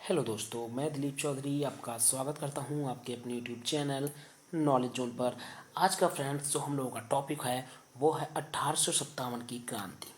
Hello दोस्तों, मैं दिलीप चौधरी आपका स्वागत करता हूं आपके अपने यूट्यूब चैनल नॉलेज जोन पर। आज का फ्रेंड्स जो हम लोगों का टॉपिक है वो है 1857 की क्रांति।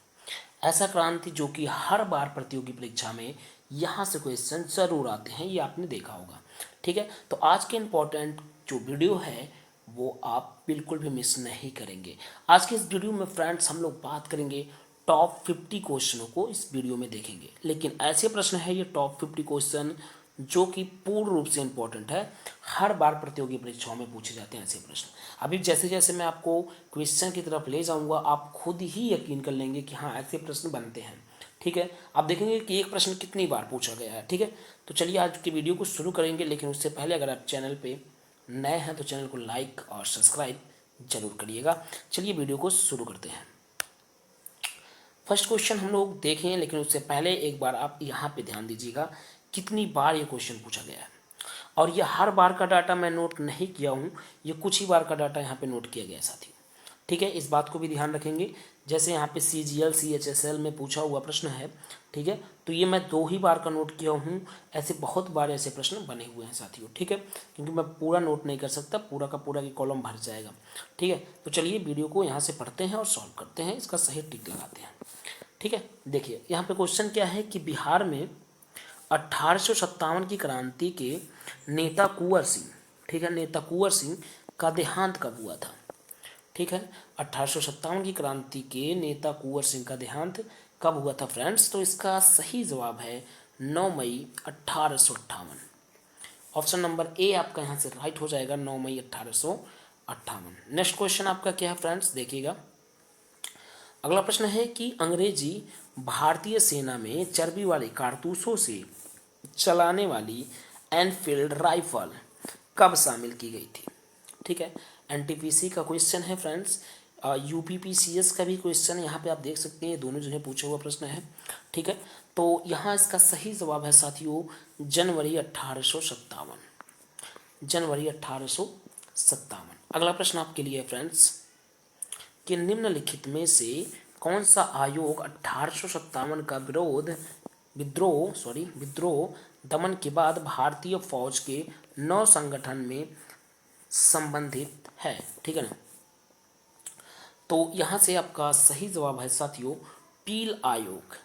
ऐसा क्रांति जो कि हर बार प्रतियोगी परीक्षा में यहाँ से क्वेश्चन ज़रूर आते हैं, ये आपने देखा होगा। ठीक है, तो आज के इम्पोर्टेंट जो वीडियो है वो आप बिल्कुल भी मिस नहीं करेंगे। आज के इस वीडियो में फ्रेंड्स हम लोग बात करेंगे टॉप 50 क्वेश्चनों को इस वीडियो में देखेंगे। लेकिन ऐसे प्रश्न है ये टॉप 50 क्वेश्चन जो कि पूर्ण रूप से इम्पोर्टेंट है, हर बार प्रतियोगी परीक्षाओं में पूछे जाते हैं ऐसे प्रश्न। अभी जैसे जैसे मैं आपको क्वेश्चन की तरफ ले जाऊंगा आप खुद ही यकीन कर लेंगे कि हाँ ऐसे प्रश्न बनते हैं। ठीक है, आप देखेंगे कि एक प्रश्न कितनी बार पूछा गया है। ठीक है, तो चलिए आज की वीडियो को शुरू करेंगे। लेकिन उससे पहले अगर आप चैनल पे नए हैं तो चैनल को लाइक और सब्सक्राइब जरूर करिएगा। चलिए वीडियो को शुरू करते हैं। फर्स्ट क्वेश्चन हम लोग देखें, लेकिन उससे पहले एक बार आप यहाँ पे ध्यान दीजिएगा कितनी बार ये क्वेश्चन पूछा गया है। और ये हर बार का डाटा मैं नोट नहीं किया हूँ, ये कुछ ही बार का डाटा यहाँ पे नोट किया गया है साथियों। ठीक है, इस बात को भी ध्यान रखेंगे। जैसे यहाँ पे CGL CHSL में पूछा हुआ प्रश्न है, ठीक है, तो ये मैं 2 ही बार का नोट किया हूँ। ऐसे बहुत बार ऐसे प्रश्न बने हुए हैं साथियों। ठीक है, क्योंकि मैं पूरा नोट नहीं कर सकता, पूरा का पूरा की कॉलम भर जाएगा। ठीक है, तो चलिए वीडियो को यहाँ से पढ़ते हैं और सॉल्व करते हैं, इसका सही टिक लगाते हैं। ठीक है, देखिए यहाँ पे क्वेश्चन क्या है कि बिहार में 1857 की क्रांति के नेता कुंवर सिंह, ठीक है, नेता कुंवर सिंह का देहांत कब हुआ था। ठीक है, 1857 की क्रांति के नेता कुंवर सिंह का देहांत कब हुआ था फ्रेंड्स। तो इसका सही जवाब है 9 मई 1858। ऑप्शन नंबर ए आपका यहाँ से राइट हो जाएगा, 9 मई 1858। नेक्स्ट क्वेश्चन आपका क्या है फ्रेंड्स, देखिएगा। अगला प्रश्न है कि अंग्रेजी भारतीय सेना में चर्बी वाले कारतूसों से चलाने वाली एनफील्ड राइफल कब शामिल की गई थी। ठीक है, NTPC का क्वेश्चन है फ्रेंड्स। UPPCS का भी क्वेश्चन यहाँ पे आप देख सकते हैं, ये दोनों जगह पूछा हुआ प्रश्न है। ठीक है, तो यहाँ इसका सही जवाब है साथियों जनवरी 1857। जनवरी 1857। अगला प्रश्न आपके लिए है फ्रेंड्स कि निम्नलिखित में से कौन सा आयोग 1857 का विद्रोह दमन के बाद भारतीय फौज के नौ संगठन में संबंधित है। ठीक है ना, तो यहाँ से आपका सही जवाब है साथियों पील आयोग।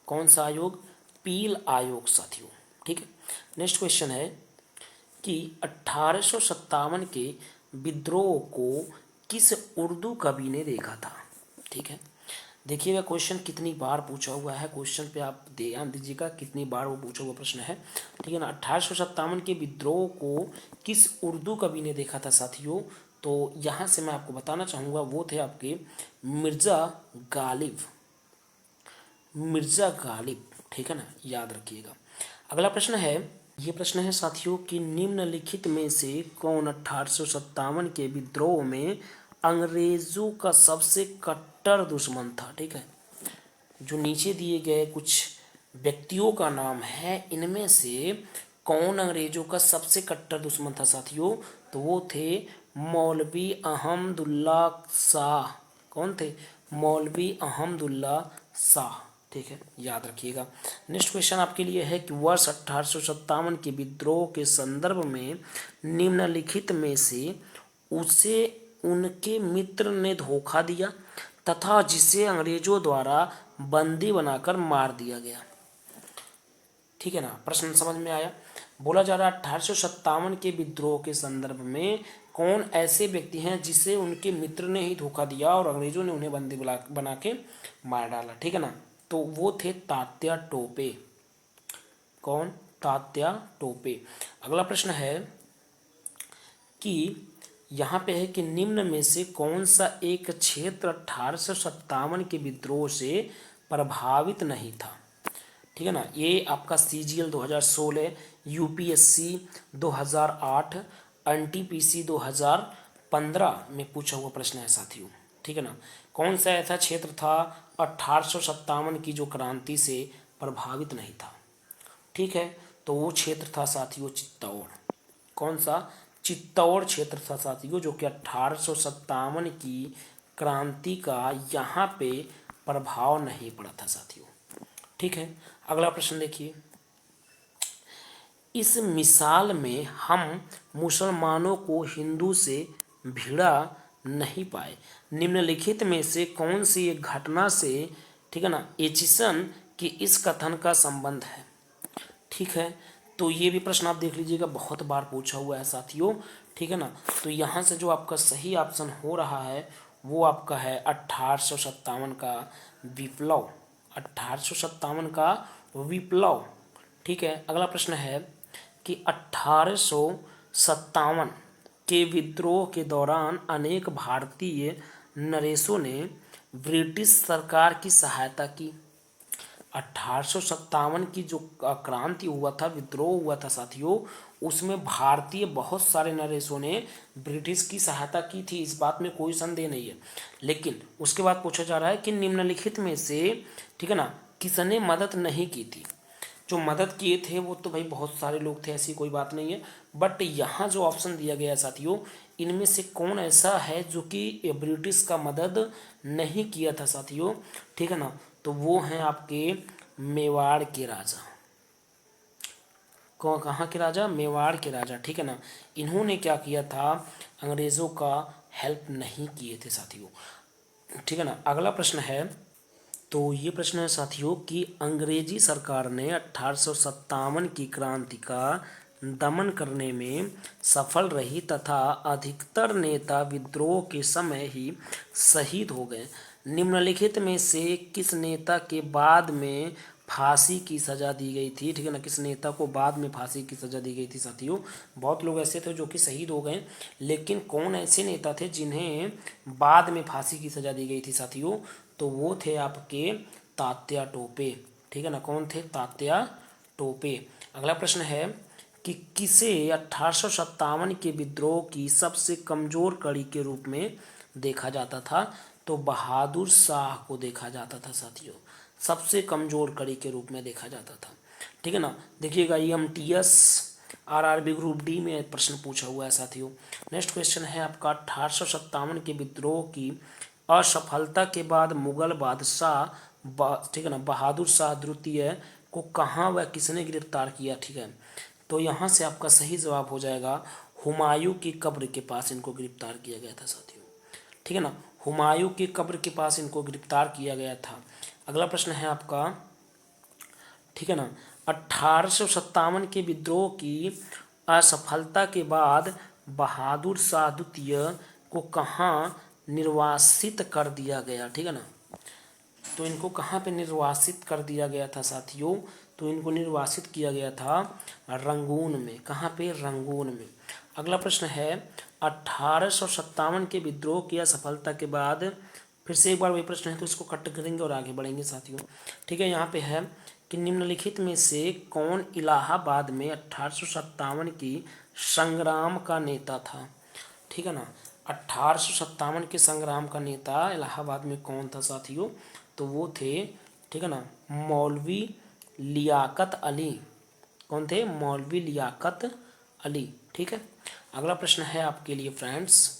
कौन सा आयोग, पील आयोग साथियों। ठीक है, नेक्स्ट क्वेश्चन है कि 1857 के विद्रोह को किस उर्दू कवि ने देखा था। ठीक है, देखिएगा क्वेश्चन कितनी बार पूछा हुआ है, क्वेश्चन पे आप ध्यान दीजिएगा कितनी बार वो पूछा हुआ प्रश्न है। ठीक है ना, 1857 के विद्रोह को किस उर्दू कवि ने देखा था साथियों। तो यहाँ से मैं आपको बताना चाहूँगा वो थे आपके मिर्ज़ा गालिब। मिर्ज़ा गालिब, ठीक है ना, याद रखिएगा। अगला प्रश्न है, ये प्रश्न है साथियों कि निम्नलिखित में से कौन 1857 के विद्रोह में अंग्रेजों का सबसे कट्टर दुश्मन था। ठीक है, जो नीचे दिए गए कुछ व्यक्तियों का नाम है, इनमें से कौन अंग्रेजों का सबसे कट्टर दुश्मन था साथियों। तो वो थे मौलवी अहमदुल्ला शाह। कौन थे, मौलवी अहमदुल्ला शाह। ठीक है, याद रखिएगा। नेक्स्ट क्वेश्चन आपके लिए है कि वर्ष 1857 के विद्रोह के संदर्भ में निम्नलिखित में से उसे उनके मित्र ने धोखा दिया तथा जिसे अंग्रेजों द्वारा बंदी बनाकर मार दिया गया। ठीक है ना, प्रश्न समझ में आया। बोला जा रहा है 1857 के विद्रोह के संदर्भ में कौन ऐसे व्यक्ति हैं जिसे उनके मित्र ने ही धोखा दिया और अंग्रेजों ने उन्हें बंदी बना के मार डाला। ठीक है ना, तो वो थे तात्या टोपे। कौन, तात्या टोपे। अगला प्रश्न है कि यहाँ पे है कि निम्न में से कौन सा एक क्षेत्र 1857 के विद्रोह से प्रभावित नहीं था। ठीक है ना, ये आपका CGL 2016, UPSC 2008, NTPC 2015 में पूछा हुआ प्रश्न है साथियों। ठीक है ना, कौन सा ऐसा क्षेत्र था 1857 की जो क्रांति से प्रभावित नहीं था। ठीक है, तो वो क्षेत्र था साथियों चित्तौड़। कौन सा, चित्तौड़ क्षेत्र था साथियों, जो कि 1857 की क्रांति का यहाँ पे प्रभाव नहीं पड़ा था साथियों। ठीक है, अगला प्रश्न देखिए। इस मिसाल में हम मुसलमानों को हिंदू से भिड़ा नहीं पाए। निम्नलिखित में से कौन सी एक घटना से, ठीक है ना, एचिसन की इस कथन का संबंध है। ठीक है, तो ये भी प्रश्न आप देख लीजिएगा, बहुत बार पूछा हुआ है साथियों। ठीक है ना, तो यहाँ से जो आपका सही ऑप्शन हो रहा है वो आपका है 1857 का विप्लव। 1857 का विप्लव। ठीक है, अगला प्रश्न है कि 1857 के विद्रोह के दौरान अनेक भारतीय नरेशों ने ब्रिटिश सरकार की सहायता की। 1857 की जो क्रांति हुआ था, विद्रोह हुआ था साथियों, उसमें भारतीय बहुत सारे नरेशों ने ब्रिटिश की सहायता की थी, इस बात में कोई संदेह नहीं है। लेकिन उसके बाद पूछा जा रहा है कि निम्नलिखित में से, ठीक है ना, किसने मदद नहीं की थी। जो मदद किए थे वो तो भाई बहुत सारे लोग थे, ऐसी कोई बात नहीं है, बट यहाँ जो ऑप्शन दिया गया है साथियों, इनमें से कौन ऐसा है जो कि ब्रिटिश का मदद नहीं किया था साथियों। ठीक है ना, तो वो हैं आपके मेवाड़ के राजा। कहाँ के राजा? मेवाड़ के राजा। ठीक है ना, इन्होंने क्या किया था, अंग्रेज़ों का हेल्प नहीं किए थे साथियों। ठीक है ना, अगला प्रश्न है, तो ये प्रश्न है साथियों कि अंग्रेजी सरकार ने 1857 की क्रांति का दमन करने में सफल रही तथा अधिकतर नेता विद्रोह के समय ही शहीद हो गए। निम्नलिखित में से किस नेता के बाद में फांसी की सज़ा दी गई थी। ठीक है ना, किस नेता को बाद में फांसी की सज़ा दी गई थी साथियों। बहुत लोग ऐसे थे जो कि शहीद हो गए, लेकिन कौन ऐसे नेता थे जिन्हें बाद में फांसी की सज़ा दी गई थी साथियों, तो वो थे आपके तात्या टोपे। ठीक है ना, कौन थे? तात्या टोपे। अगला प्रश्न है कि किसे 1857 के विद्रोह की सबसे कमज़ोर कड़ी के रूप में देखा जाता था, तो बहादुर शाह को देखा जाता था साथियों, सबसे कमज़ोर कड़ी के रूप में देखा जाता था। ठीक है ना, देखिएगा EMTS RRB ग्रुप डी में प्रश्न पूछा हुआ है साथियों। नेक्स्ट क्वेश्चन है आपका 1857 के विद्रोह की असफलता के बाद मुगल बादशाह ठीक है ना, बहादुर शाह द्वितीय को कहाँ व किसने गिरफ्तार किया। ठीक है, तो यहाँ से आपका सही जवाब हो जाएगा हुमायूं की कब्र के पास इनको गिरफ्तार किया गया था साथियों। ठीक है ना, हुमायूं की कब्र के पास इनको गिरफ्तार किया गया था। अगला प्रश्न है आपका, ठीक है ना, 1857 के विद्रोह की असफलता के बाद बहादुर शाह द्वितीय को कहाँ निर्वासित कर दिया गया। ठीक है ना, तो इनको कहाँ पे निर्वासित कर दिया गया था साथियों, तो इनको निर्वासित किया गया था रंगून में। कहाँ पे? रंगून में। अगला प्रश्न है 1857 के विद्रोह की असफलता के बाद, फिर से एक बार वही प्रश्न है तो इसको कट करेंगे और आगे बढ़ेंगे साथियों। ठीक है, यहाँ पे है कि निम्नलिखित में से कौन इलाहाबाद में 1857 की संग्राम का नेता था। ठीक है ना, 1857 के संग्राम का नेता इलाहाबाद में कौन था साथियों, तो वो थे, ठीक है ना, मौलवी लियाकत अली। कौन थे? मौलवी लियाकत अली। ठीक है, अगला प्रश्न है आपके लिए फ्रेंड्स,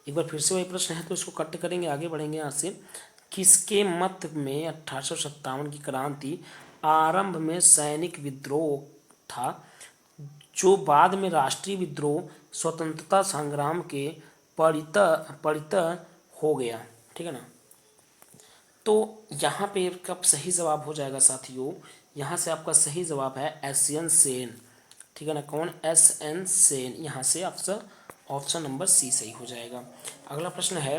एक बार फिर से वही प्रश्न है तो इसको कट करेंगे, आगे बढ़ेंगे यहाँ से। किसके मत में 1857 की क्रांति आरंभ में सैनिक विद्रोह था जो बाद में राष्ट्रीय विद्रोह स्वतंत्रता संग्राम के परित हो गया। ठीक है ना, तो यहाँ पे कब सही जवाब हो जाएगा साथियों, यहाँ से आपका सही जवाब है SN सेन। ठीक है ना, कौन? SN सेन। यहाँ से आपका ऑप्शन नंबर सी सही हो जाएगा। अगला प्रश्न है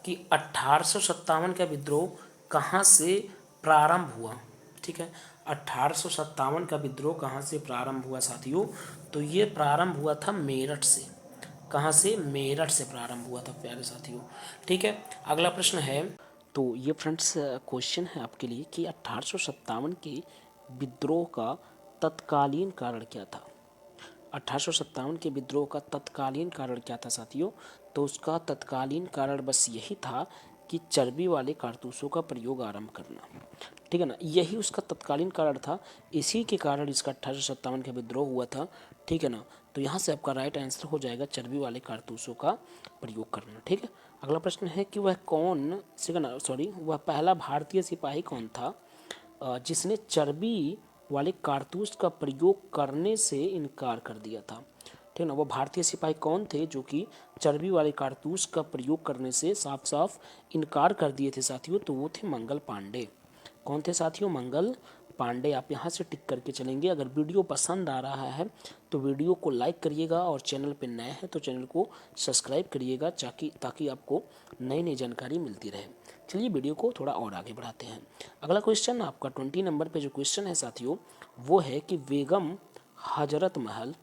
कि 1857 का विद्रोह कहाँ से प्रारंभ हुआ। ठीक है, 1857 का विद्रोह कहाँ से प्रारंभ हुआ साथियों, तो ये प्रारंभ हुआ था मेरठ से। कहाँ से? मेरठ से प्रारंभ हुआ था प्यारे साथियों। ठीक है, अगला प्रश्न है, तो ये फ्रेंड्स क्वेश्चन है आपके लिए कि 1857 के विद्रोह का तत्कालीन कारण क्या था। 1857 के विद्रोह का तत्कालीन कारण क्या था साथियों, तो उसका तत्कालीन कारण बस यही था कि चर्बी वाले कारतूसों का प्रयोग आरंभ करना। ठीक है ना, यही उसका तत्कालीन कारण था, इसी के कारण इसका 1857 का विद्रोह हुआ था। ठीक है ना, तो यहाँ से आपका राइट आंसर हो जाएगा चर्बी वाले कारतूसों का प्रयोग करना। ठीक है, अगला प्रश्न है कि वह कौन, वह पहला भारतीय सिपाही कौन था जिसने चर्बी वाले कारतूस का प्रयोग करने से इनकार कर दिया था। ठीक है ना। वो भारतीय सिपाही कौन थे जो कि चर्बी वाले कारतूस का प्रयोग करने से साफ साफ इनकार कर दिए थे साथियों? तो वो थे मंगल पांडे। कौन थे साथियों? मंगल पांडे। आप यहाँ से टिक करके चलेंगे। अगर वीडियो पसंद आ रहा है तो वीडियो को लाइक करिएगा और चैनल पे नए हैं तो चैनल को सब्सक्राइब करिएगा ताकि आपको नई नई जानकारी मिलती रहे। चलिए वीडियो को थोड़ा और आगे बढ़ाते हैं। अगला क्वेश्चन आपका 20 नंबर पे जो क्वेश्चन है साथियों वो है कि बेगम हजरत महल,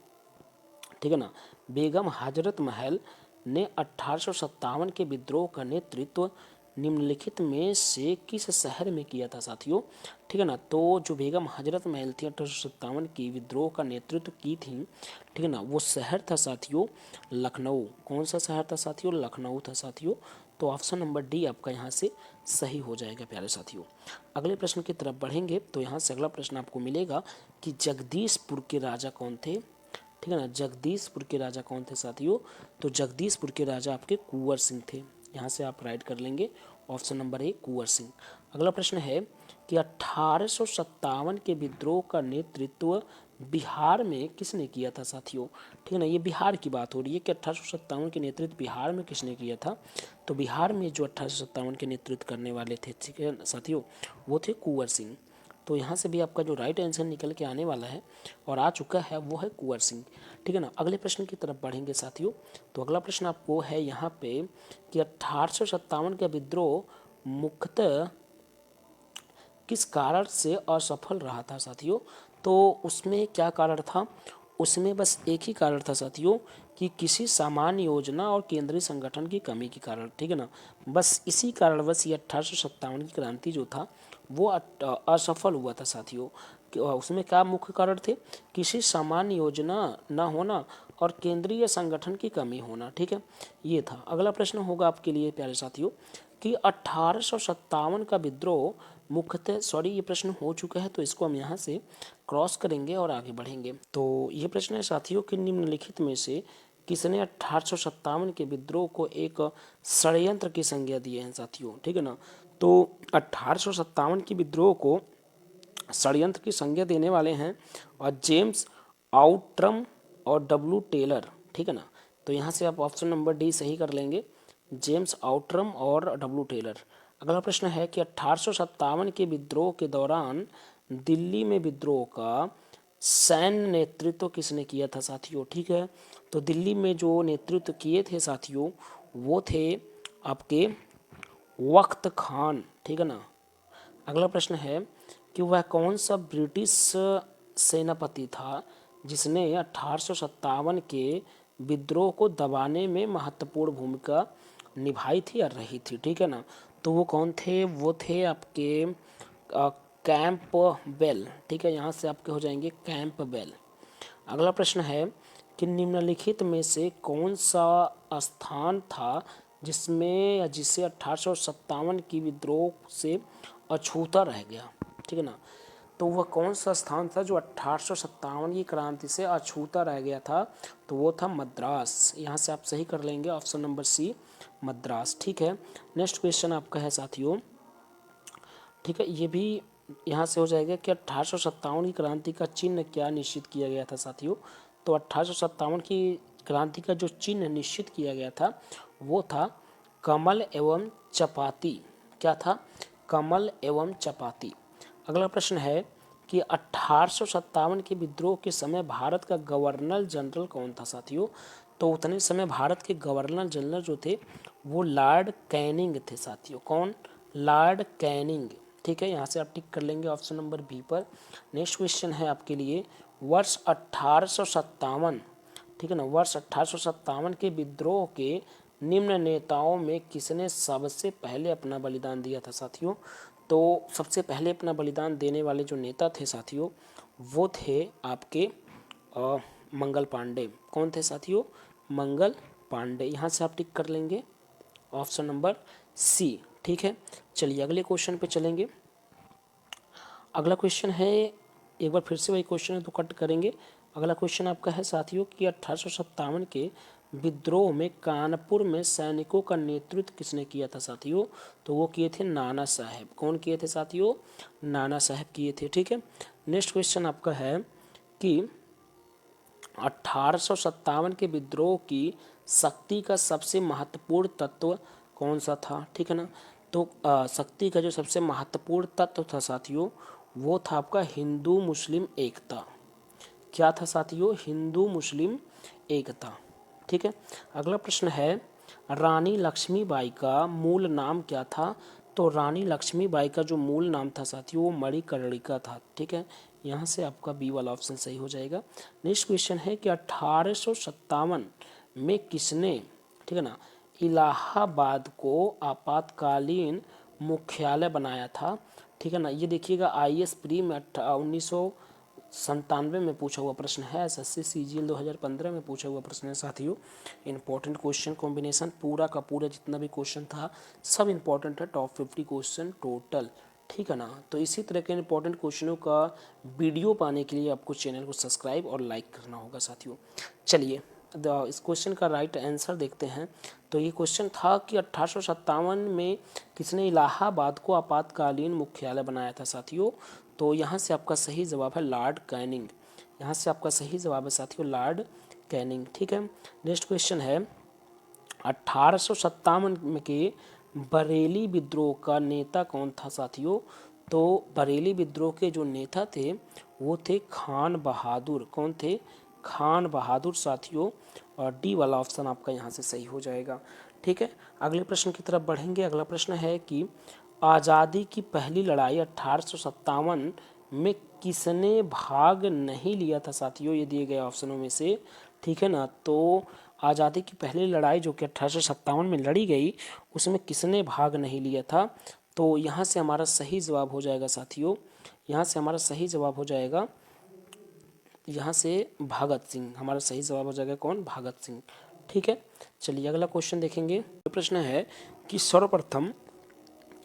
ठीक है ना, बेगम हजरत महल ने 1857 के विद्रोह का नेतृत्व निम्नलिखित में से किस शहर में किया था साथियों? ठीक है ना। तो जो बेगम हजरत महल थी 1857 की विद्रोह का नेतृत्व की थी, ठीक है ना, वो शहर था साथियों लखनऊ। कौन सा शहर था साथियों? लखनऊ था साथियों। तो ऑप्शन नंबर डी आपका यहाँ से सही हो जाएगा प्यारे साथियों। अगले प्रश्न की तरफ बढ़ेंगे तो यहाँ से अगला प्रश्न आपको मिलेगा कि जगदीशपुर के राजा कौन थे? ठीक है ना। जगदीशपुर के राजा कौन थे साथियों? तो जगदीशपुर के राजा आपके कुंवर सिंह थे। यहाँ से आप राइट कर लेंगे option number A Kunwar Singh. अगला प्रश्न है कि 1857 के विद्रोह का नेतृत्व बिहार में किसने किया था साथियों? ठीक है ना। ये बिहार की बात हो रही है कि 1857 के नेतृत्व बिहार में किसने किया था? तो बिहार में जो 1857 के नेतृत्व करने वाले थे, ठीक है साथियों, वो थे कुंवर सिंह। तो यहाँ से भी आपका जो राइट आंसर निकल के आने वाला है और आ चुका है वो है कुंवर सिंह। ठीक है ना। अगले प्रश्न की तरफ बढ़ेंगे साथियों। तो अगला प्रश्न आपको है यहाँ पे कि 1857 का विद्रोह मुख्यतः किस कारण से असफल रहा था साथियों? तो उसमें क्या कारण था? उसमें बस एक ही कारण था साथियों कि किसी सामान्य योजना और केंद्रीय संगठन की कमी के कारण। ठीक है ना। बस इसी कारणवश ये 1857 की क्रांति जो था वो असफल हुआ था साथियों। उसमें क्या मुख्य कारण थे? किसी सामान्य योजना न होना और केंद्रीय संगठन की कमी होना। ठीक है, ये था। अगला प्रश्न होगा आपके लिए प्यारे साथियों कि 1857 का विद्रोह मुख्यतः, सॉरी ये प्रश्न हो चुका है तो इसको हम यहाँ से क्रॉस करेंगे और आगे बढ़ेंगे। तो ये प्रश्न है साथियों कि निम्नलिखित में से किसने 1857 के विद्रोह को एक षड्यंत्र की संज्ञा दी है साथियों? ठीक है ना। तो 1857 के विद्रोह को षड्यंत्र की संज्ञा देने वाले हैं और जेम्स आउट्रम और डब्ल्यू टेलर। ठीक है ना। तो यहाँ से आप ऑप्शन नंबर डी सही कर लेंगे, जेम्स आउट्रम और डब्ल्यू टेलर। अगला प्रश्न है कि 1857 के विद्रोह के दौरान दिल्ली में विद्रोह का सैन्य नेतृत्व किसने किया था साथियों? ठीक है। तो दिल्ली में जो नेतृत्व किए थे साथियों वो थे आपके वक्त खान। ठीक है ना। अगला प्रश्न है कि वह कौन सा ब्रिटिश सेनापति था जिसने 1857 के विद्रोह को दबाने में महत्वपूर्ण भूमिका निभाई थी और रही थी? ठीक है ना। तो वो कौन थे? वो थे आपके कैंपबेल। ठीक है, यहाँ से आपके हो जाएंगे कैंपबेल। अगला प्रश्न है कि निम्नलिखित में से कौन सा स्थान था जिसमें या जिसे 1857 की विद्रोह से अछूता रह गया? ठीक है ना। तो वह कौन सा स्थान था जो 1857 की क्रांति से अछूता रह गया था? तो वो था मद्रास। यहाँ से आप सही कर लेंगे ऑप्शन नंबर सी मद्रास। ठीक है। नेक्स्ट क्वेश्चन आपका है साथियों, ठीक है, ये भी यहाँ से हो जाएगा कि 1857 की क्रांति का चिन्ह क्या निश्चित किया गया था साथियों? तो 1857 की क्रांति का जो चिन्ह निश्चित किया गया था वो था कमल एवं चपाती। क्या था? कमल एवं चपाती। अगला प्रश्न है कि 1857 के विद्रोह के समय भारत का गवर्नर जनरल कौन था साथियों? तो उतने समय भारत के गवर्नर जनरल जो थे वो लॉर्ड कैनिंग थे साथियों। कौन? Lord Canning. ठीक है, यहाँ से आप टिक कर लेंगे ऑप्शन नंबर बी पर। नेक्स्ट क्वेश्चन है आपके लिए वर्ष 1857, ठीक है ना, वर्ष 1857 के विद्रोह के निम्न नेताओं में किसने सबसे पहले अपना बलिदान दिया था साथियों? तो सबसे पहले अपना बलिदान देने वाले जो नेता थे साथियों वो थे आपके मंगल पांडे। कौन थे साथियों? मंगल पांडे। यहाँ से आप टिक कर लेंगे ऑप्शन नंबर सी। ठीक है, चलिए अगले क्वेश्चन पे चलेंगे। अगला क्वेश्चन है, एक बार फिर से वही क्वेश्चन है तो कट करेंगे। अगला क्वेश्चन आपका है साथियों कि 1857 के विद्रोह में कानपुर में सैनिकों का नेतृत्व किसने किया था साथियों? तो वो किए थे नाना साहब। कौन किए थे साथियों? नाना साहब किए थे। ठीक है, नेक्स्ट क्वेश्चन आपका है कि 1857 के विद्रोह की शक्ति का सबसे महत्वपूर्ण तत्व कौन सा था, ठीक है ना। तो शक्ति का जो सबसे महत्वपूर्ण तत्व था साथियों, वो था आपका हिंदू मुस्लिम एकता। क्या था साथियों? हिंदू मुस्लिम एकता, ठीक है। अगला प्रश्न है, रानी लक्ष्मीबाई का मूल नाम क्या था? तो रानी लक्ष्मीबाई का जो मूल नाम था साथियों, वो मणिकर्णिका था, ठीक है। यहाँ से आपका बी वाला ऑप्शन सही हो जाएगा। नेक्स्ट क्वेश्चन है कि 1857 में किसने, ठीक है ना, इलाहाबाद को आपातकालीन मुख्यालय बनाया था, ठीक है ना। ये देखिएगा IAS प्री में 1997 में पूछा हुआ प्रश्न है, SSC CGL 2015 में पूछा हुआ प्रश्न है साथियों। इंपॉर्टेंट क्वेश्चन कॉम्बिनेशन पूरा का पूरा जितना भी क्वेश्चन था सब इंपॉर्टेंट है, टॉप 50 क्वेश्चन टोटल, ठीक है ना। तो इसी तरह के इंपॉर्टेंट क्वेश्चनों का वीडियो पाने के लिए आपको चैनल को सब्सक्राइब और लाइक करना होगा साथियों। चलिए इस क्वेश्चन का राइट आंसर देखते हैं। तो ये क्वेश्चन था कि 1857 में किसने इलाहाबाद को आपातकालीन मुख्यालय बनाया था साथियों। तो यहाँ से आपका सही जवाब है लॉर्ड कैनिंग। यहाँ से आपका सही जवाब है साथियों लॉर्ड कैनिंग, ठीक है। नेक्स्ट क्वेश्चन है, 1857 के बरेली विद्रोह का नेता कौन था साथियों। तो बरेली विद्रोह के जो नेता थे वो थे खान बहादुर। कौन थे? खान बहादुर साथियों। और डी वाला ऑप्शन आपका यहाँ से सही हो जाएगा, ठीक है। अगले प्रश्न की तरफ बढ़ेंगे। अगला प्रश्न है कि आज़ादी की पहली लड़ाई 1857 में किसने भाग नहीं लिया था साथियों, ये दिए गए ऑप्शनों में से, ठीक है ना। तो आज़ादी की पहली लड़ाई जो कि 1857 में लड़ी गई, उसमें किसने भाग नहीं लिया था। तो यहाँ से हमारा सही जवाब हो जाएगा साथियों, यहाँ से हमारा सही जवाब हो जाएगा, यहाँ से भगत सिंह हमारा सही जवाब हो जाएगा। कौन? भगत सिंह, ठीक है। चलिए अगला क्वेश्चन देखेंगे। प्रश्न है कि सर्वप्रथम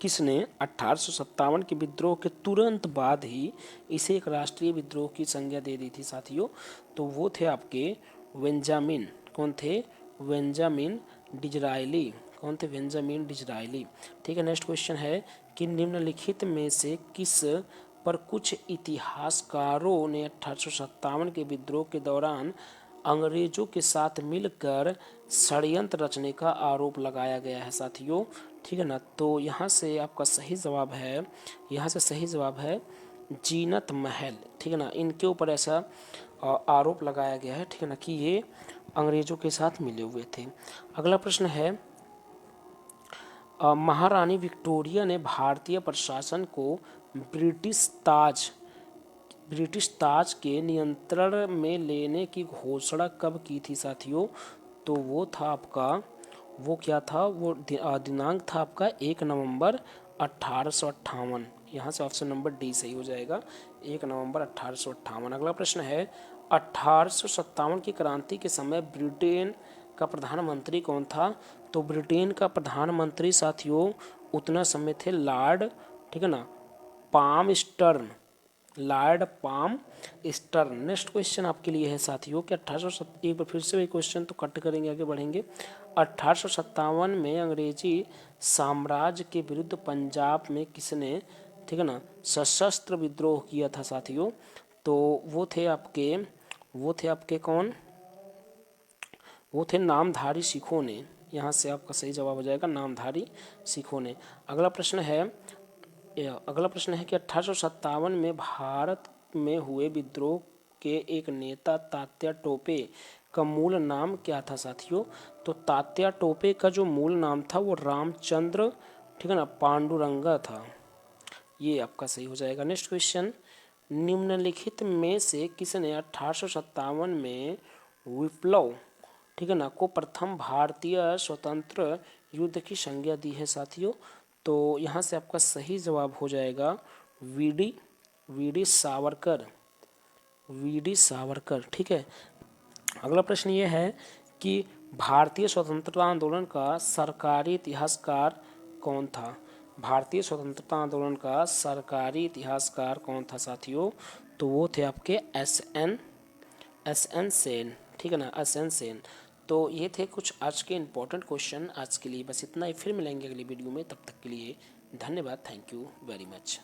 किसने 1857 के विद्रोह के तुरंत बाद ही इसे एक राष्ट्रीय विद्रोह की संज्ञा दे दी थी साथियों। तो वो थे आपके बेंजामिन। कौन थे? Benjamin Disraeli. कौन थे? बेंजामिन डिज़रायली, ठीक है। नेक्स्ट क्वेश्चन है कि निम्नलिखित में से किस पर कुछ इतिहासकारों ने 1857 के विद्रोह के दौरान अंग्रेजों के साथ मिलकर षड्यंत्र रचने का आरोप लगाया गया है साथियों, ठीक है ना। तो यहाँ से आपका सही जवाब है, यहाँ से सही जवाब है जीनत महल, ठीक है ना। इनके ऊपर ऐसा आरोप लगाया गया है, ठीक है ना, कि ये अंग्रेजों के साथ मिले हुए थे। अगला प्रश्न है, महारानी विक्टोरिया ने भारतीय प्रशासन को ब्रिटिश ताज के नियंत्रण में लेने की घोषणा कब की थी साथियों। तो वो था आपका, वो क्या था, वो दिनांक था आपका 1 नवंबर 1858। यहाँ से ऑप्शन नंबर डी सही हो जाएगा, 1 नवंबर 1858। अगला प्रश्न है, 1857 की क्रांति के समय ब्रिटेन का प्रधानमंत्री कौन था। तो ब्रिटेन का प्रधानमंत्री साथियों उतना समय थे लॉर्ड, ठीक है ना, Palmerston, lord Palmerston. Next question आपके लिए है साथियों कि 1807, एक बार फिर से वही क्वेश्चन तो कट करेंगे, आगे बढ़ेंगे। 1857 में अंग्रेजी साम्राज्य के विरुद्ध पंजाब में किसने, ठीक है ना, सशस्त्र विद्रोह किया था साथियों। तो वो थे आपके कौन? वो थे नामधारी सिखों ने। यहाँ से आपका सही जवाब हो जाएगा नामधारी सिखों ने। अगला प्रश्न है कि 1857 में भारत में हुए विद्रोह के एक नेता तात्या टोपे का मूल नाम क्या था साथियों। तो तात्या टोपे का जो मूल नाम था वो रामचंद्र, ठीक है ना, पांडुरंगा था। ये आपका सही हो जाएगा। नेक्स्ट क्वेश्चन, निम्नलिखित में से किसने 1857 में विप्लव, ठीक है ना, को प्रथम भारतीय स्वतंत्र युद्ध की संज्ञा दी है साथियों। तो यहाँ से आपका सही जवाब हो जाएगा वीडी सावरकर, ठीक है। अगला प्रश्न ये है कि भारतीय स्वतंत्रता आंदोलन का सरकारी इतिहासकार कौन था। भारतीय स्वतंत्रता आंदोलन का सरकारी इतिहासकार कौन था साथियों। तो वो थे आपके एस एन सेन, ठीक है ना, SN सेन। तो ये थे कुछ आज के इंपॉर्टेंट क्वेश्चन। आज के लिए बस इतना ही, फिर मिलेंगे अगली वीडियो में, तब तक के लिए धन्यवाद। Thank you very much.